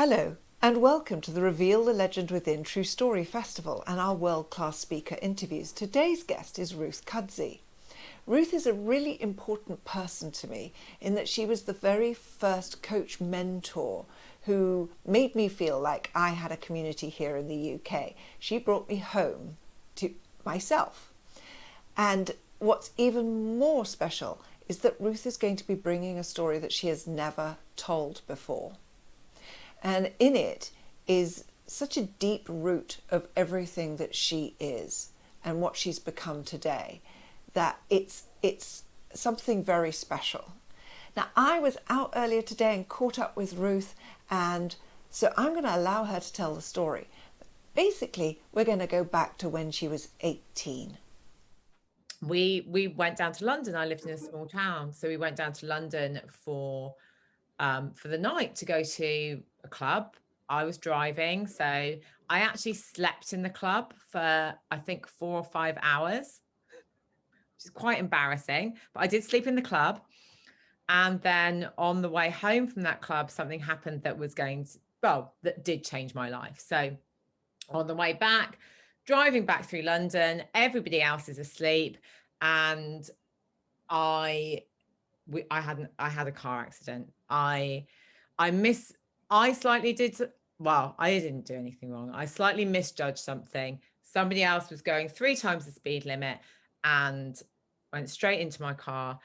Hello, and welcome to the Reveal the Legend Within True Story Festival and our world-class speaker interviews. Today's guest is Ruth Kudzi. Ruth is a really important person to me in that she was the very first coach mentor who made me feel like I had a community here in the UK. She brought me home to myself. And what's even more special is that Ruth is going to be bringing a story that she has never told before. And in it is such a deep root of everything that she is and what she's become today, that it's something very special. Now, I was out earlier today and caught up with Ruth, and so I'm going to allow her to tell the story. Basically, we're going to go back to when she was 18. We went down to London. I lived in a small town, so we went down to London for the night to go to a club. I was driving, so I actually slept in the club for I think 4 or 5 hours, which is quite embarrassing, but I did sleep in the club. And then on the way home from that club, something happened that that did change my life. So on the way back, driving back through London, everybody else is asleep, and I had a car accident. I slightly did, well, I didn't do anything wrong. I slightly misjudged something. Somebody else was going 3 times the speed limit and went straight into my car.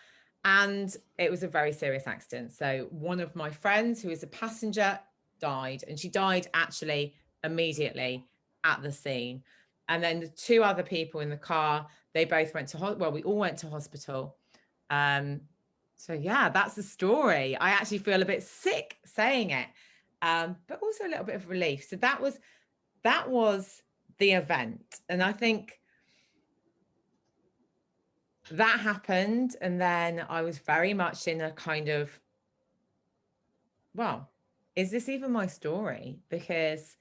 And it was a very serious accident. So one of my friends who is a passenger died, and she died actually immediately at the scene. And then the 2 other people in the car, they both went to we all went to hospital. So yeah, that's the story. I actually feel a bit sick saying it, but also a little bit of relief. So that was the event. And I think that happened. And then I was very much in a kind of, well, is this even my story? Because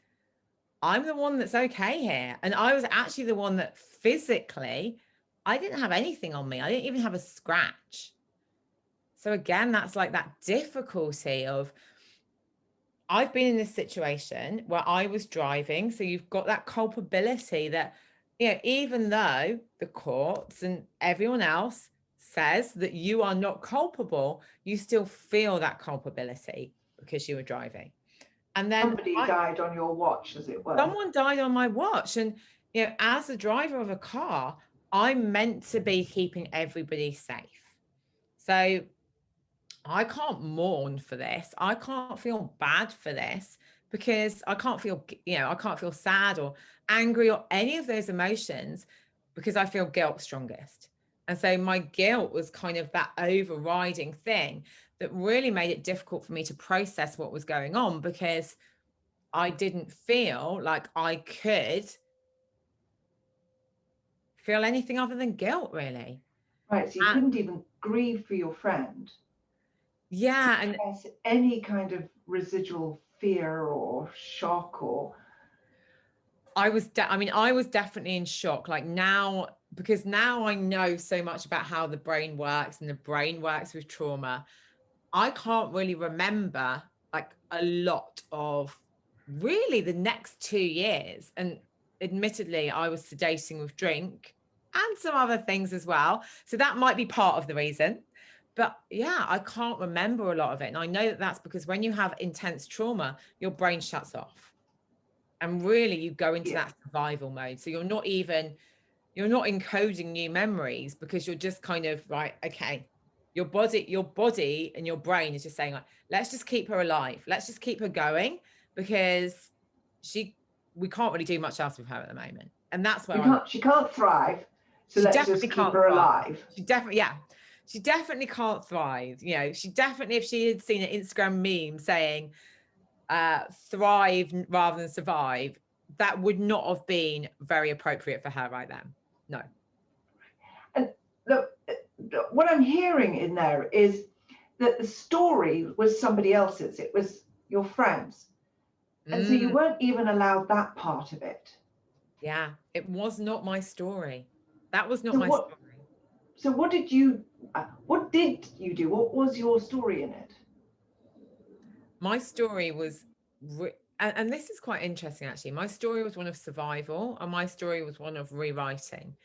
I'm the one that's okay here. And I was actually the one that physically, I didn't have anything on me. I didn't even have a scratch. So again, that's like that difficulty of, I've been in this situation where I was driving. So you've got that culpability that, even though the courts and everyone else says that you are not culpable, you still feel that culpability because you were driving. And then Somebody died on your watch, as it were. Someone died on my watch. And, as a driver of a car, I'm meant to be keeping everybody safe. So I can't mourn for this. I can't feel bad for this because I can't feel sad or angry or any of those emotions because I feel guilt strongest. And so my guilt was kind of that overriding thing that really made it difficult for me to process what was going on, because I didn't feel like I could feel anything other than guilt, really. Right, so you couldn't even grieve for your friend. Yeah. And any kind of residual fear or shock or... I was definitely in shock. Like now, because now I know so much about how the brain works, and the brain works with trauma. I can't really remember like a lot of really the next 2 years. And admittedly, I was sedating with drink and some other things as well. So that might be part of the reason. But yeah, I can't remember a lot of it. And I know that that's because when you have intense trauma, your brain shuts off. And really you go into that survival mode. So you're not encoding new memories, because you're just kind of right, okay, your body and your brain is just saying, like, let's just keep her alive. Let's just keep her going, because we can't really do much else with her at the moment. And that's where she can't thrive. So let's just keep her alive. She definitely can't thrive. She definitely, if she had seen an Instagram meme saying thrive rather than survive, that would not have been very appropriate for her right then. No. And look, what I'm hearing in there is that the story was somebody else's. It was your friend's. And so you weren't even allowed that part of it. Yeah, it was not my story. That was not my story. So what did you do? What was your story in it? My story was and this is quite interesting, actually. My story was one of survival, and my story was one of rewriting,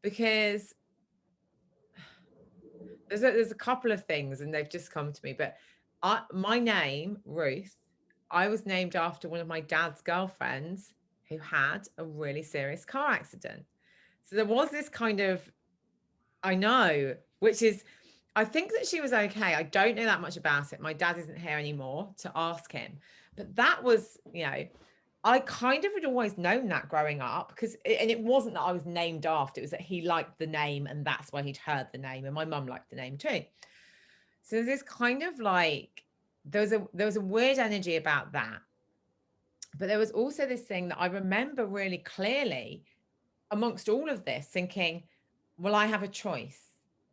because there's a couple of things, and they've just come to me. But my name, Ruth, I was named after one of my dad's girlfriends who had a really serious car accident. So there was this kind of, I know, which is, I think that she was okay. I don't know that much about it. My dad isn't here anymore to ask him. But that was, I kind of had always known that growing up, and it wasn't that I was named after, it was that he liked the name and that's why he'd heard the name, and my mum liked the name too. So there's this kind of like, there was a weird energy about that. But there was also this thing that I remember really clearly amongst all of this, thinking, well, I have a choice.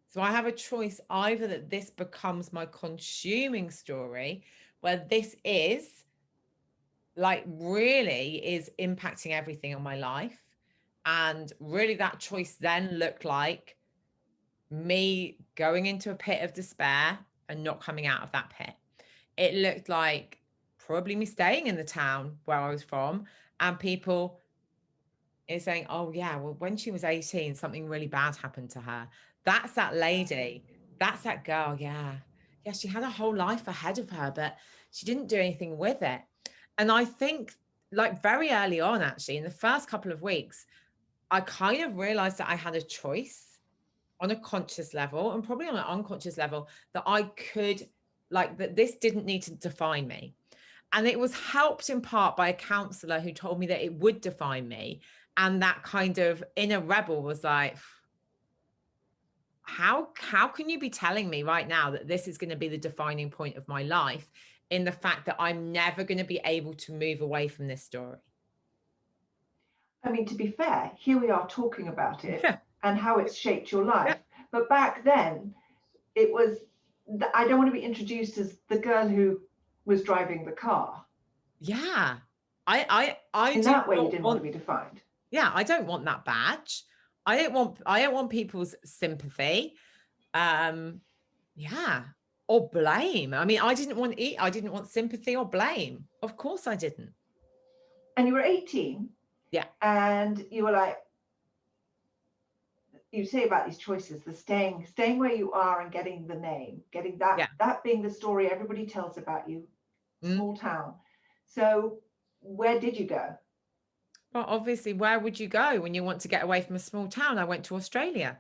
So I have a choice, either that this becomes my consuming story, where this is like really is impacting everything on my life. And really that choice then looked like me going into a pit of despair and not coming out of that pit. It looked like probably me staying in the town where I was from, and people is saying, oh yeah, well, when she was 18, something really bad happened to her. That's that lady. That's that girl. Yeah. Yeah. She had a whole life ahead of her, but she didn't do anything with it. And I think, like, very early on, actually, in the first couple of weeks, I kind of realized that I had a choice on a conscious level, and probably on an unconscious level, that I could, like, that this didn't need to define me. And it was helped in part by a counselor who told me that it would define me. And that kind of inner rebel was like, how can you be telling me right now that this is going to be the defining point of my life, in the fact that I'm never going to be able to move away from this story? I mean, to be fair, here we are talking about it Yeah. and how it's shaped your life. Yeah. But back then, it was, I don't want to be introduced as the girl who was driving the car. Yeah. I In do that way, you not didn't want want, to be defined. yeah, I don't want that badge. I don't want people's sympathy. Yeah. Or blame. I mean, I didn't want sympathy or blame. Of course I didn't. And you were 18. Yeah. And you were like, you say about these choices, the staying where you are and getting the name, getting Yeah. that being the story everybody tells about you, small town. So where did you go? Well, obviously, where would you go when you want to get away from a small town? I went to Australia.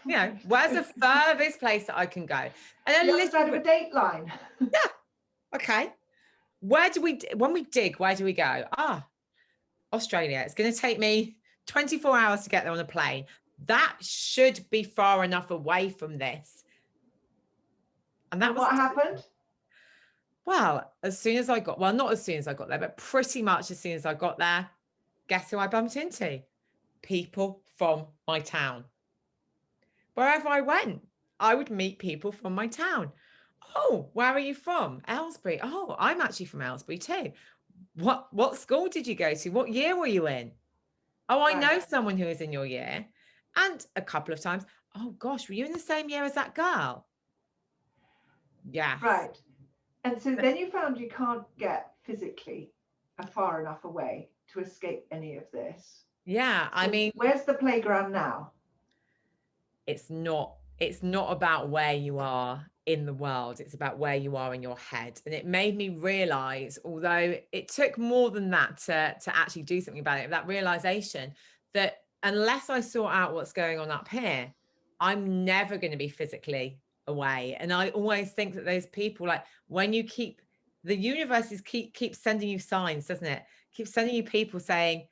Where's the furthest place that I can go? And The other side of a date line. Yeah. Okay. When we dig, where do we go? Australia. It's going to take me 24 hours to get there on a plane. That should be far enough away from this. And that was what happened? Well, not as soon as I got there, but pretty much as soon as I got there, guess who I bumped into? People from my town. Wherever I went, I would meet people from my town. Oh, where are you from? Aylesbury. Oh, I'm actually from Aylesbury too. What school did you go to? What year were you in? Oh, I know someone who is in your year. And a couple of times, oh gosh, were you in the same year as that girl? Yes. Right. And so then you found you can't get physically far enough away to escape any of this. Yeah. So I mean, where's the playground now? it's not about where you are in the world. It's about where you are in your head. And it made me realize, although it took more than that to actually do something about it, that realization that unless I sort out what's going on up here, I'm never going to be physically away. And I always think that those people, like, when you the universe keep sending you signs, doesn't it? Keep sending you people saying,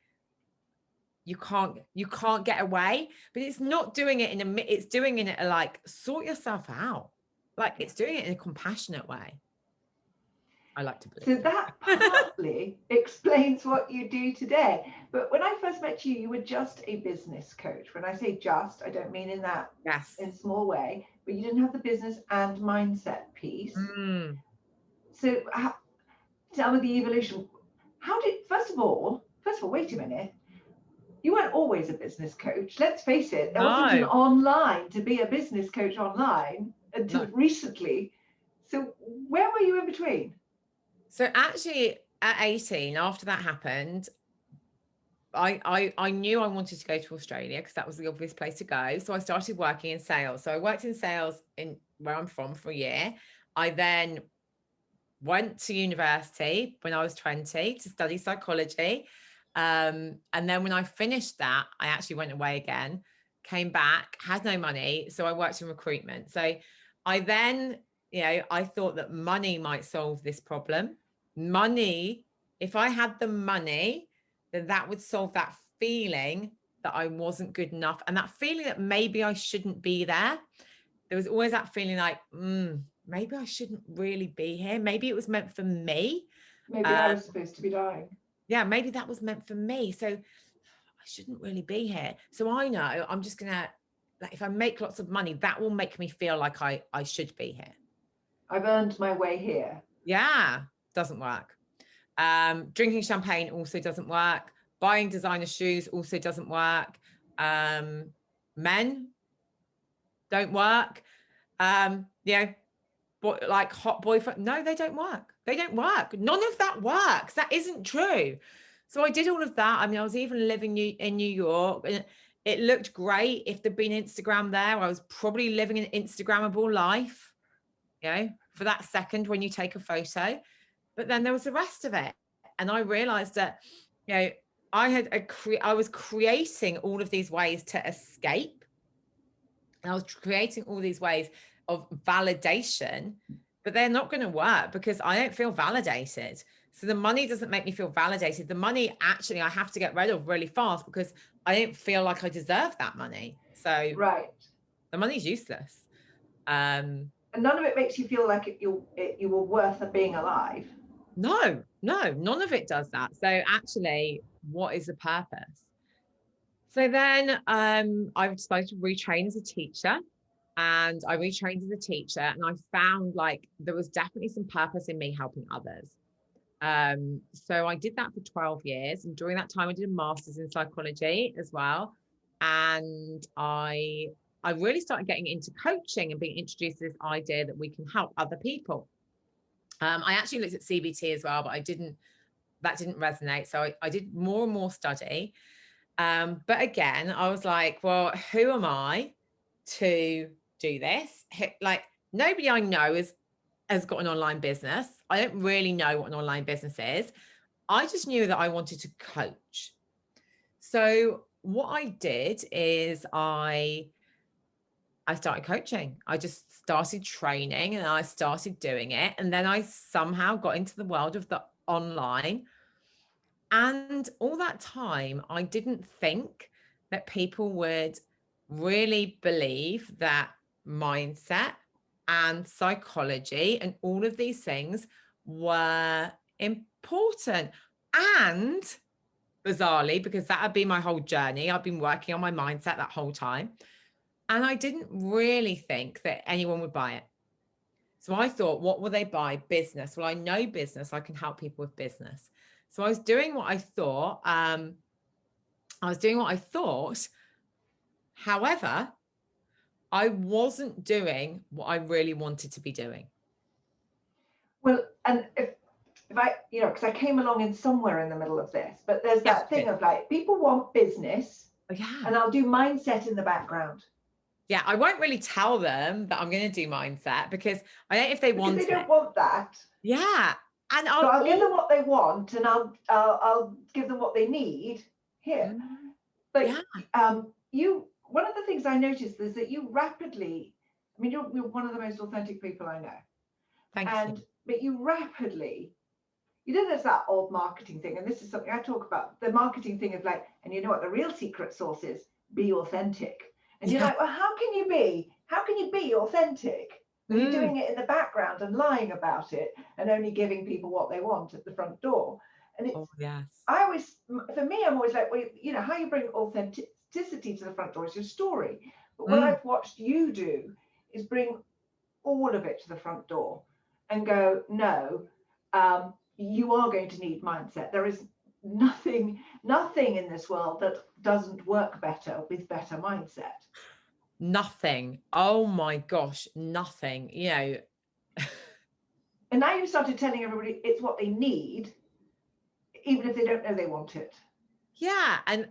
you can't get away, but it's not doing it it's doing it like, sort yourself out. Like, it's doing it in a compassionate way. I like to believe. So that partly explains what you do today. But when I first met you, you were just a business coach. When I say just, I don't mean in that in small way, but you didn't have the business and mindset piece. So tell me the evolution. First of all, wait a minute. You weren't always a business coach. Let's face it, there wasn't an online to be a business coach online until recently. So where were you in between? So actually, at 18, after that happened, I knew I wanted to go to Australia because that was the obvious place to go. So I started working in sales. So I worked in sales in where I'm from for a year. I then went to university when I was 20 to study psychology. And then when I finished that, I actually went away again, came back, had no money. So I worked in recruitment. So I then, I thought that money might solve this problem. Money, if I had the money, then that would solve that feeling that I wasn't good enough. And that feeling that maybe I shouldn't be there. There was always that feeling like, maybe I shouldn't really be here. Maybe it was meant for me. Maybe I was supposed to be dying. Yeah, maybe that was meant for me. So I shouldn't really be here. So I know I'm just going to, like, if I make lots of money, that will make me feel like I should be here. I've earned my way here. Yeah, doesn't work. Drinking champagne also doesn't work. Buying designer shoes also doesn't work. Men don't work. Like hot boyfriend. No, they don't work. They don't work. None of that works. That isn't true. So I did all of that. I mean, I was even living in New York, and it looked great. If there'd been Instagram there, I was probably living an Instagrammable life, for that second when you take a photo. But then there was the rest of it. And I realized that, I was creating all of these ways to escape. And I was creating all these ways of validation, but they're not going to work because I don't feel validated. So the money doesn't make me feel validated. The money, actually, I have to get rid of really fast because I don't feel like I deserve that money. So right, the money's useless. And none of it makes you feel like you were worth being alive. No, none of it does that. So actually, what is the purpose? So then I decided to retrain as a teacher. And I retrained as a teacher, and I found like there was definitely some purpose in me helping others. So I did that for 12 years. And during that time, I did a master's in psychology as well. And I really started getting into coaching and being introduced to this idea that we can help other people. I actually looked at CBT as well, but that didn't resonate. So I did more and more study. But again, I was like, well, who am I to do this? Like, nobody I know has got an online business. I don't really know what an online business is. I just knew that I wanted to coach. So what I did is I started coaching. I just started training and I started doing it. And then I somehow got into the world of the online. And all that time, I didn't think that people would really believe that mindset and psychology and all of these things were important. And bizarrely, because that had been my whole journey, I've been working on my mindset that whole time. And I didn't really think that anyone would buy it. So I thought, what will they buy? Business. Well, I know business. I can help people with business. So I was doing what I thought. However, I wasn't doing what I really wanted to be doing. Well, and if I, because I came along in somewhere in the middle of this, but there's that thing of like, people want business, and I'll do mindset in the background. Yeah, I won't really tell them that I'm going to do mindset because I don't know if they want it. They don't want that. Yeah. And I'll give them what they want, and I'll give them what they need here. But one of the things I noticed is that you rapidly, I mean, you're one of the most authentic people I know. Thank you. But you rapidly, there's that old marketing thing, and this is something I talk about. The marketing thing is like, and you know what the real secret sauce is? Be authentic. And you're like, well, how can you be authentic when you're doing it in the background and lying about it and only giving people what they want at the front door? And it's, I'm always like, well, how you bring authenticity to the front door is your story. But what I've watched you do is bring all of it to the front door and go, no, you are going to need mindset. There is nothing in this world that doesn't work better with better mindset. Nothing. Oh my gosh, nothing. And now you started telling everybody it's what they need. even if they don't know they want it. Yeah, and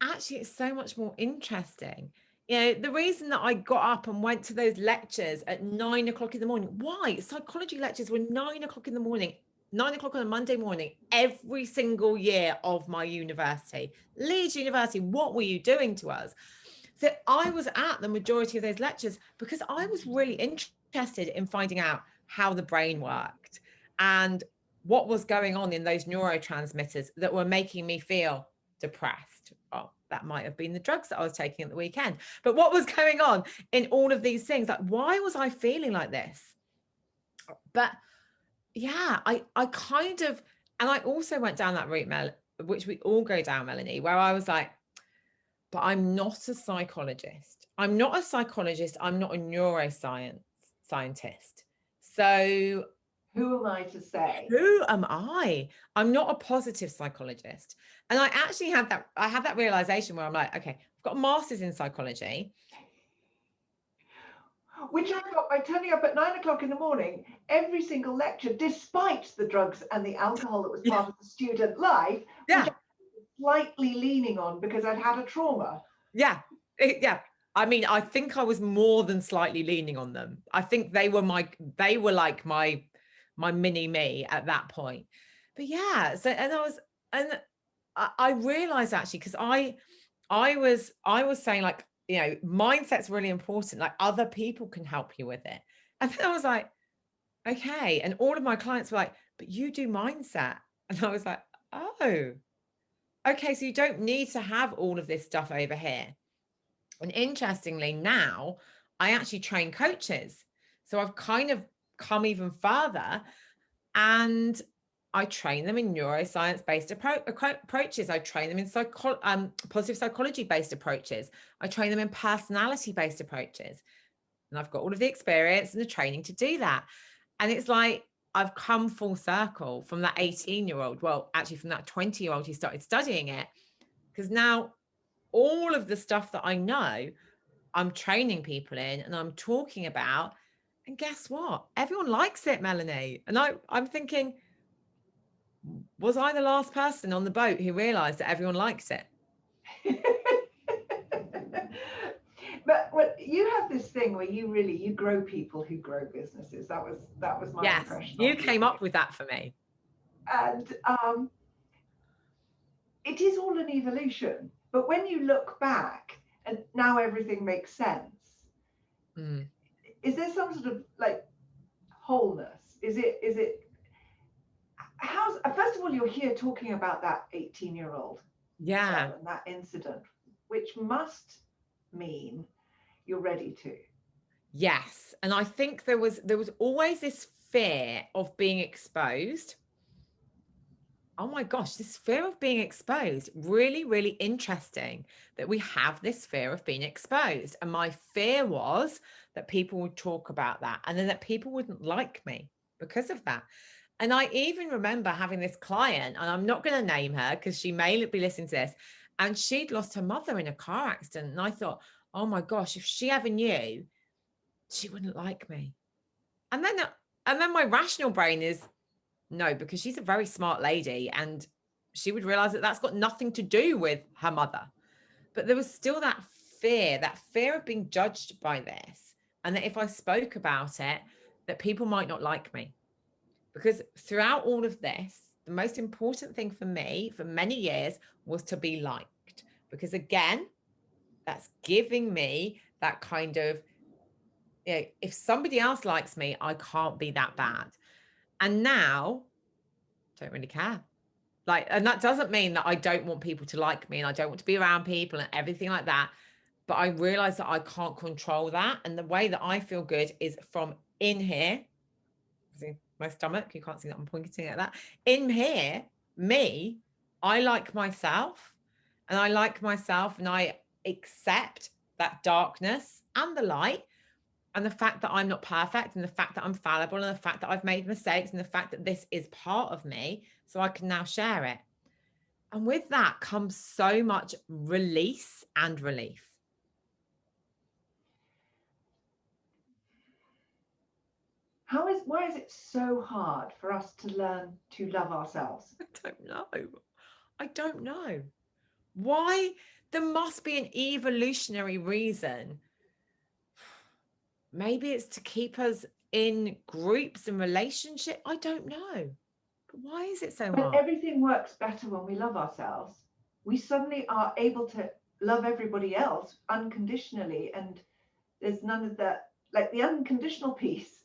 actually it's so much more interesting. You know, the reason that I got up and went to those lectures at 9 o'clock in the morning, why? Psychology lectures were 9 o'clock in the morning, 9 o'clock on a Monday morning, every single year of my university. Leeds University, what were you doing to us? So I was at the majority of those lectures because I was really interested in finding out how the brain worked and what was going on in those neurotransmitters that were making me feel depressed. Oh, that might have been the drugs that I was taking at the weekend. But what was going on in all of these things? Like, why was I feeling like this? But yeah, I kind of, and I also went down that route, which we all go down, Melanie, where I was like, but I'm not a psychologist. I'm not a psychologist. I'm not a neuroscience scientist. So who am I to say? Who am I? I'm not a positive psychologist. And I actually had that realization where I'm like, okay, I've got a master's in psychology. Which I got by turning up at 9 o'clock in the morning, every single lecture, despite the drugs and the alcohol that was part of the student life, Yeah. which I was slightly leaning on because I'd had a trauma. Yeah. Yeah. I mean, I think I was more than slightly leaning on them. I think they were like my mini me at that point. But yeah, so and I realized actually, because I was saying, like, you know, mindset's really important. Like, other people can help you with it. And then I was like, okay. And all of my clients were like, but you do mindset. And I was like, oh, okay. So you don't need to have all of this stuff over here. And interestingly, now I actually train coaches. So I've kind of come even further, and I train them in neuroscience-based approaches. I train them in positive psychology-based approaches. I train them in personality-based approaches. And I've got all of the experience and the training to do that. And it's like, I've come full circle from that 18-year-old, well, actually from that 20-year-old who started studying it, because now all of the stuff that I know, I'm training people in and I'm talking about. And guess what? Everyone likes it, Melanie. And I'm thinking, was I the last person on the boat who realized that everyone likes it? But you have this thing where you grow people who grow businesses. That was my impression. You came up with that for me. And it is all an evolution. But when you look back and now everything makes sense, is there some sort of like wholeness? Is it how's first of all, you're here talking about that 18-year-old and that incident, which must mean you're ready to. Yes. And I think there was always this fear of being exposed. Oh my gosh, this fear of being exposed. Really, really interesting that we have this fear of being exposed. And my fear was that people would talk about that, and then that people wouldn't like me because of that. And I even remember having this client, and I'm not going to name her because she may be listening to this, and she'd lost her mother in a car accident. And I thought, oh my gosh, if she ever knew, she wouldn't like me. And then my rational brain is, no, because she's a very smart lady and she would realize that that's got nothing to do with her mother. But there was still that fear of being judged by this. And that if I spoke about it, that people might not like me. Because throughout all of this, the most important thing for me for many years was to be liked. Because again, that's giving me that kind of, you know, if somebody else likes me, I can't be that bad. And now, don't really care. Like, and that doesn't mean that I don't want people to like me and I don't want to be around people and everything like that. But I realize that I can't control that. And the way that I feel good is from in here. See my stomach? You can't see that I'm pointing at that. In here, me, I like myself, and I like myself, and I accept that darkness and the light, and the fact that I'm not perfect, and the fact that I'm fallible, and the fact that I've made mistakes, and the fact that this is part of me, so I can now share it. And with that comes so much release and relief. Why is it so hard for us to learn to love ourselves? I don't know. I don't know. Why? There must be an evolutionary reason. Maybe it's to keep us in groups and relationship. I don't know. But why is it so When hard? everything works better when we love ourselves, we suddenly are able to love everybody else unconditionally, and there's none of that, like the unconditional piece.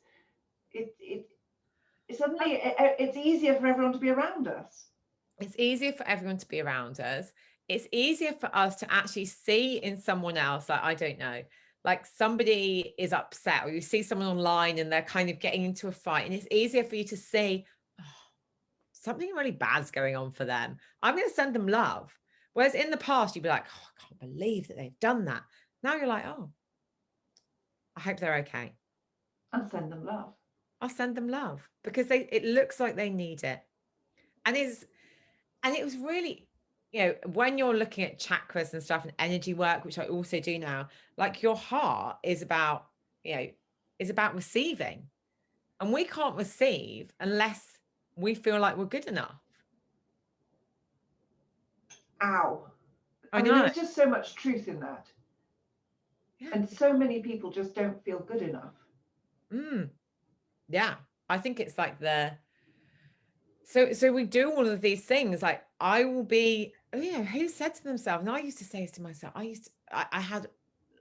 It's easier for everyone to be around us. It's easier for everyone to be around us. It's easier for us to actually see in someone else, like, I don't know, like somebody is upset, or you see someone online and they're kind of getting into a fight, and it's easier for you to see, oh, something really bad's going on for them. I'm going to send them love. Whereas in the past, you'd be like, oh, I can't believe that they've done that. Now you're like, oh, I hope they're okay. And send them love. I'll send them love because it looks like they need it. And it was really, when you're looking at chakras and stuff and energy work, which I also do now, like your heart is about, is about receiving. And we can't receive unless we feel like we're good enough. Ow. I I mean, know. there's just so much truth in that. Yeah. And so many people just don't feel good enough. Yeah. I think it's like so we do all of these things. Like I will be, who said to themselves, and I used to say this to myself, I had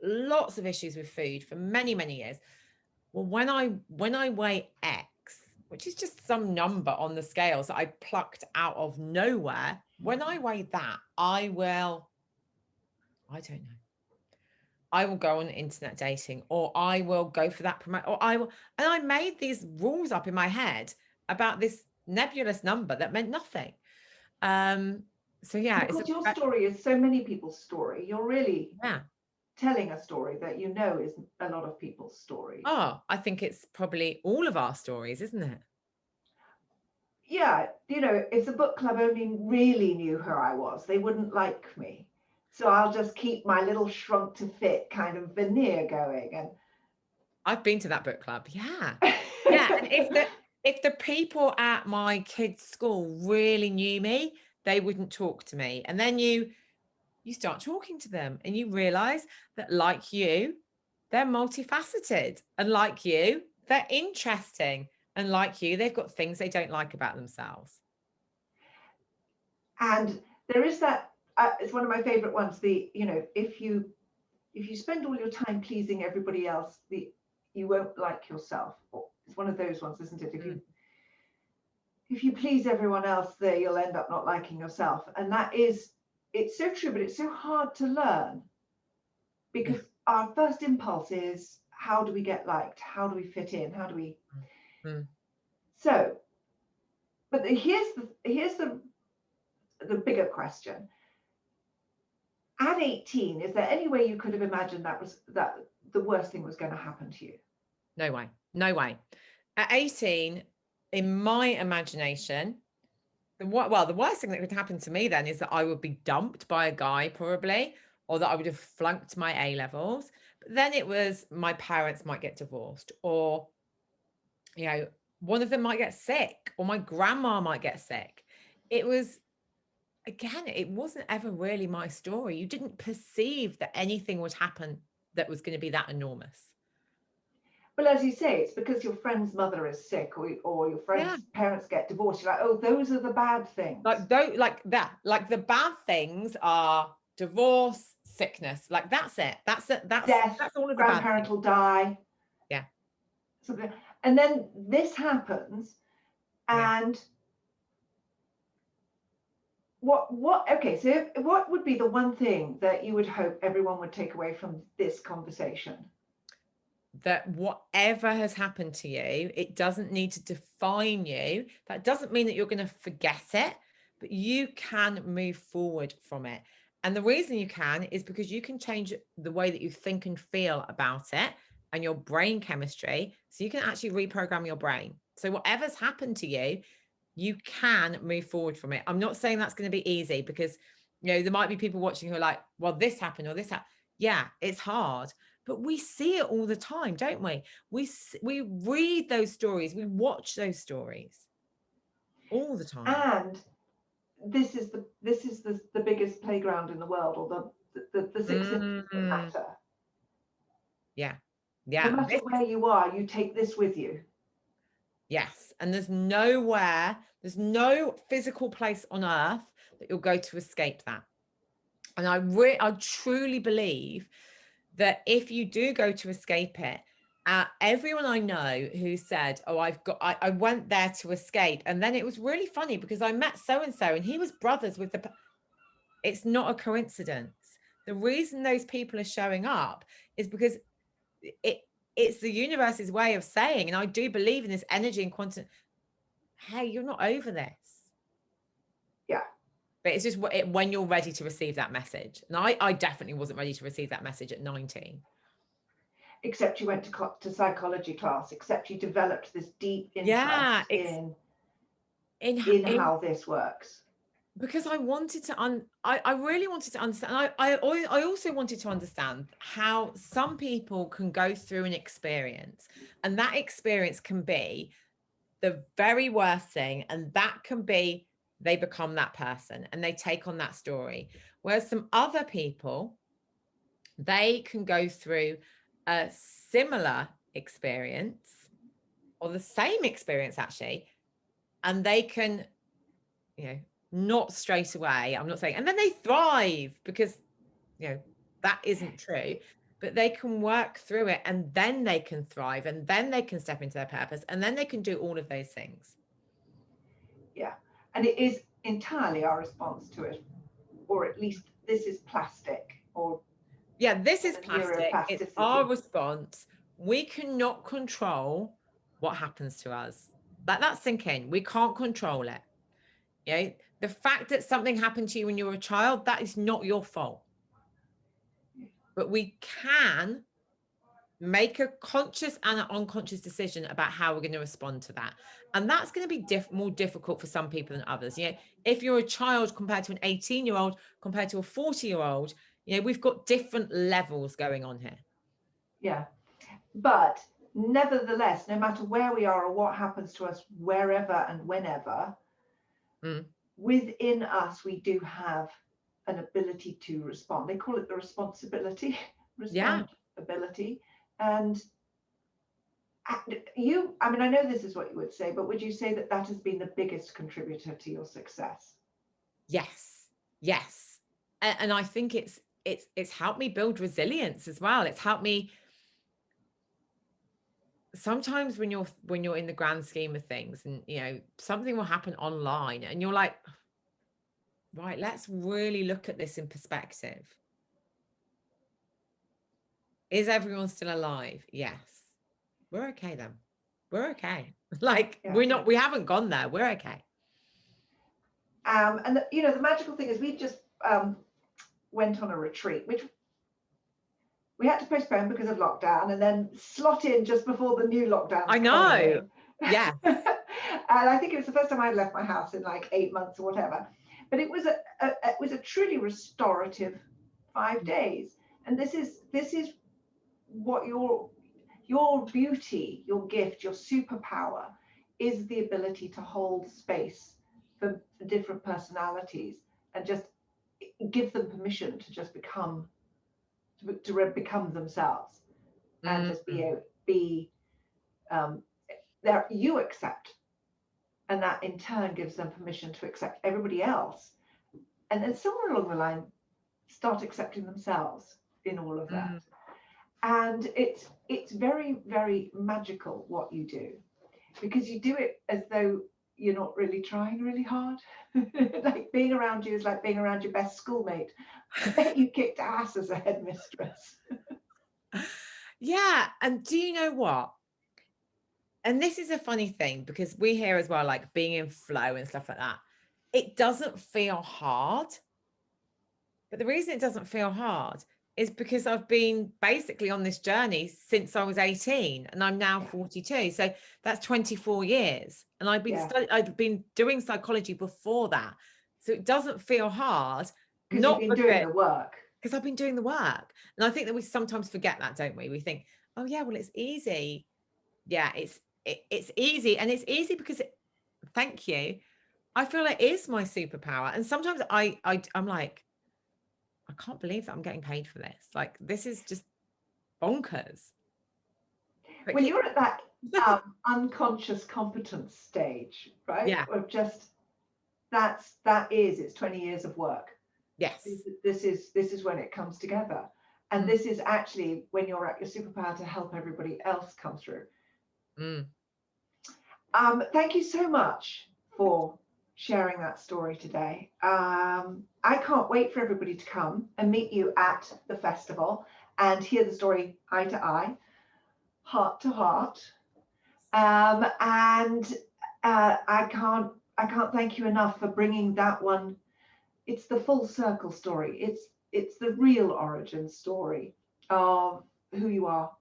lots of issues with food for many, many years. Well, when I weigh X, which is just some number on the scales that I plucked out of nowhere, when I weigh that, I don't know. I will go on internet dating, or I will go for that promote, or I will, and I made these rules up in my head about this nebulous number that meant nothing. So yeah, because your story is so many people's story. You're really telling a story that is a lot of people's story. Oh, I think it's probably all of our stories, isn't it? Yeah, if the book club only really knew who I was, they wouldn't like me. So I'll just keep my little shrunk to fit kind of veneer going. And I've been to that book club. Yeah. Yeah. And if the people at my kids' school really knew me, they wouldn't talk to me. And then you start talking to them and you realize that, like you, they're multifaceted, and like you, they're interesting, and like you, they've got things they don't like about themselves. And there is that, it's one of my favorite ones, if you spend all your time pleasing everybody else, you won't like yourself. It's one of those ones, isn't it? If you please everyone else, there you'll end up not liking yourself. And it's so true, but it's so hard to learn, because our first impulse is, how do we get liked? How do we fit in? How do we? So, but here's the bigger question. At 18, is there any way you could have imagined that the worst thing was going to happen to you? No way. No way. At 18, in my imagination, the worst thing that could happen to me then is that I would be dumped by a guy, probably, or that I would have flunked my A levels. But then it was my parents might get divorced, or, one of them might get sick, or my grandma might get sick. It was, again, it wasn't ever really my story. You didn't perceive that anything would happen that was going to be that enormous. Well, as you say, it's because your friend's mother is sick, or your friend's parents get divorced. You're like, oh, those are the bad things. Like the bad things are divorce, sickness. Like that's it. That's it. That's death. That's all of the grandparent will die. Yeah. Something. And then this happens, and okay, so what would be the one thing that you would hope everyone would take away from this conversation? That whatever has happened to you, it doesn't need to define you. That doesn't mean that you're going to forget it, but you can move forward from it. And the reason you can is because you can change the way that you think and feel about it, and your brain chemistry. So you can actually reprogram your brain. So whatever's happened to you, you can move forward from it. I'm not saying that's going to be easy, because there might be people watching who are like, well, this happened or this happened. Yeah, it's hard. But we see it all the time, don't we? We read those stories, we watch those stories all the time. And this is the biggest playground in the world, or the six systems that matter. Yeah. No matter where you are, you take this with you. Yes. And there's no physical place on earth that you'll go to escape that. And I truly believe that if you do go to escape it, everyone I know who said, oh, I went there to escape. And then it was really funny because I met so-and-so and he was brothers with it's not a coincidence. The reason those people are showing up is because it's the universe's way of saying, and I do believe in this energy and quantum, hey, you're not over this. Yeah. But it's just when you're ready to receive that message. And I definitely wasn't ready to receive that message at 19. Except you went to psychology class, except you developed this deep interest in how this works. Because I wanted to, I really wanted to understand. I also wanted to understand how some people can go through an experience, and that experience can be the very worst thing, and that can be they become that person and they take on that story. Whereas some other people, they can go through a similar experience or the same experience actually, and they can, not straight away, I'm not saying, and then they thrive, because that isn't true, but they can work through it and then they can thrive and then they can step into their purpose and then they can do all of those things. Yeah. And it is entirely our response to it, or at least this is plastic, or this is plastic. It's our response. We cannot control what happens to us. Let that sink in. We can't control it. The fact that something happened to you when you were a child, that is not your fault. But we can make a conscious and an unconscious decision about how we're going to respond to that. And that's going to be more difficult for some people than others. If you're a child compared to an 18-year-old, compared to a 40-year-old, we've got different levels going on here. Yeah. But nevertheless, no matter where we are or what happens to us, wherever and whenever, within us, we do have an ability to respond. They call it the responsibility, ability. And I know this is what you would say, but would you say that has been the biggest contributor to your success? Yes. And I think it's helped me build resilience as well. It's helped me. Sometimes when you're in the grand scheme of things and something will happen online and you're like, right, let's really look at this in perspective. Is everyone still alive? Yes. We're okay then. We're okay. We haven't gone there. We're okay. And the magical thing is we just went on a retreat, which we had to postpone because of lockdown, and then slot in just before the new lockdown. I know. Yeah. And I think it was the first time I'd left my house in like 8 months or whatever. But it was a truly restorative 5 days. And this is what your beauty, your gift, your superpower is, the ability to hold space for different personalities and just give them permission to just become themselves and just be there. You accept, and that in turn gives them permission to accept everybody else, and then somewhere along the line start accepting themselves in all of that. And it's very, very magical what you do, because you do it as though you're not really trying really hard. Like being around you is like being around your best schoolmate. I bet you kicked ass as a headmistress. Yeah. And do you know what? And this is a funny thing, because we hear as well, like being in flow and stuff like that. It doesn't feel hard. But the reason it doesn't feel hard is because I've been basically on this journey since I was 18 and I'm now 42. So that's 24 years. And I've been doing psychology before that. So it doesn't feel hard. Because you've been doing the work. because I've been doing the work. And I think that we sometimes forget that, don't we? We think, oh yeah, well, it's easy. Yeah, it's easy. And it's easy because thank you. I feel it is my superpower. And sometimes I'm like, I can't believe that I'm getting paid for this. Like, this is just bonkers. But When you're at that unconscious competence stage, right? Yeah. Of just it's 20 years of work. Yes. This is when it comes together. And this is actually when you're at your superpower to help everybody else come through. Thank you so much for sharing that story today. I can't wait for everybody to come and meet you at the festival and hear the story eye to eye, heart to heart. I can't thank you enough for bringing that one. It's the full circle story. It's the real origin story of who you are,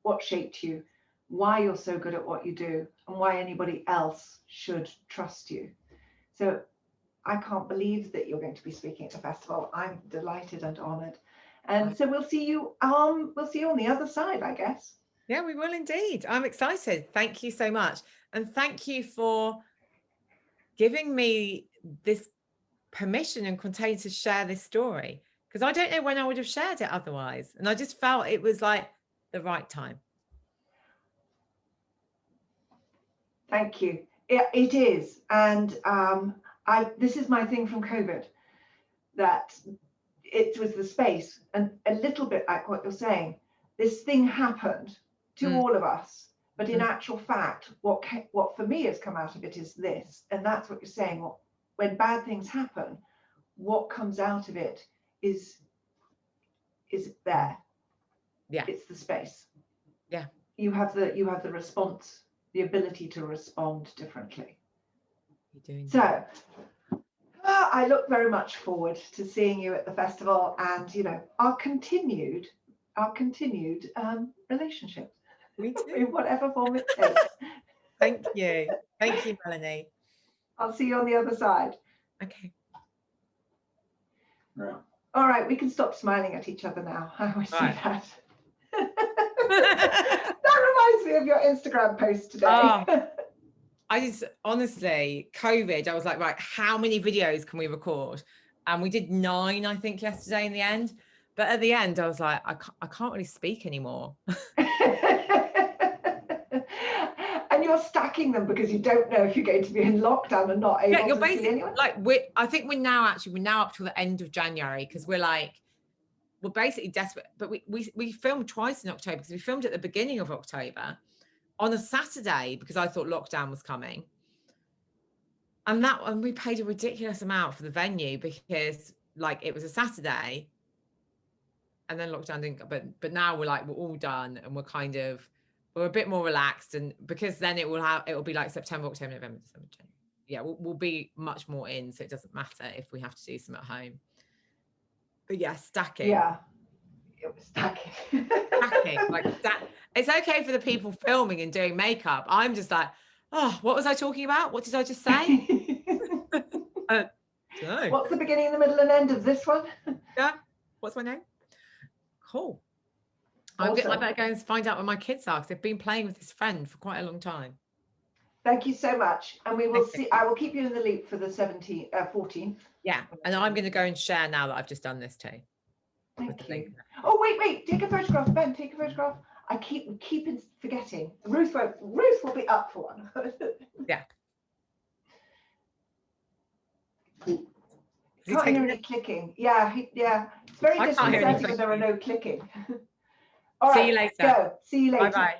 what shaped you, why you're so good at what you do, and why anybody else should trust you. So I can't believe that you're going to be speaking at the festival. I'm delighted and honored. And so we'll see you on the other side, I guess. Yeah, we will indeed. I'm excited. Thank you so much. And thank you for giving me this permission and container to share this story, because I don't know when I would have shared it otherwise. And I just felt it was like the right time. Thank you. It is. And this is my thing from COVID, that it was the space, and a little bit like what you're saying, this thing happened to all of us, but in actual fact, what for me has come out of it is this, and that's what you're saying. When bad things happen, what comes out of it is there. Yeah, it's the space. Yeah, you have the response, the ability to respond differently. you're doing so I look very much forward to seeing you at the festival, and our continued relationship. Me too. In whatever form it takes. Thank you, Melanie. I'll see you on the other side. Okay. Yeah. All right, we can stop smiling at each other now. I always say that. That reminds me of your Instagram post today. I just, honestly, COVID, I was like, right, how many videos can we record? And we did 9, I think, yesterday in the end. But at the end, I was like, I can't really speak anymore. And you're stacking them because you don't know if you're going to be in lockdown and not able to see anyone. Like, I think we're now up to the end of January, because we're basically desperate. But we filmed twice in October, because we filmed at the beginning of October on a Saturday, because I thought lockdown was coming. And we paid a ridiculous amount for the venue, because it was a Saturday, and then lockdown didn't go. But now we're all done, and we're a bit more relaxed, and because then it will be like September, October, November, December, January. Yeah, we'll be much more in, so it doesn't matter if we have to do some at home. But yeah, stacking. Yeah, it was stacking. Stacking, it's okay for the people filming and doing makeup. I'm just like, oh, what was I talking about? What did I just say? Dunno. What's the beginning, the middle, and end of this one? Yeah. What's my name? Cool. Awesome. I better go and find out where my kids are, because they've been playing with this friend for quite a long time. Thank you so much. And we will see. I will keep you in the loop for the 14th. Yeah. And I'm going to go and share now that I've just done this too. Thank you. Oh, wait. Take a photograph, Ben. Take a photograph. I keep forgetting. Ruth will be up for one. Yeah. Can't hear any clicking. Yeah. It's very disconcerting when there are no clicking. All right. See you later. Go. See you later. Bye-bye.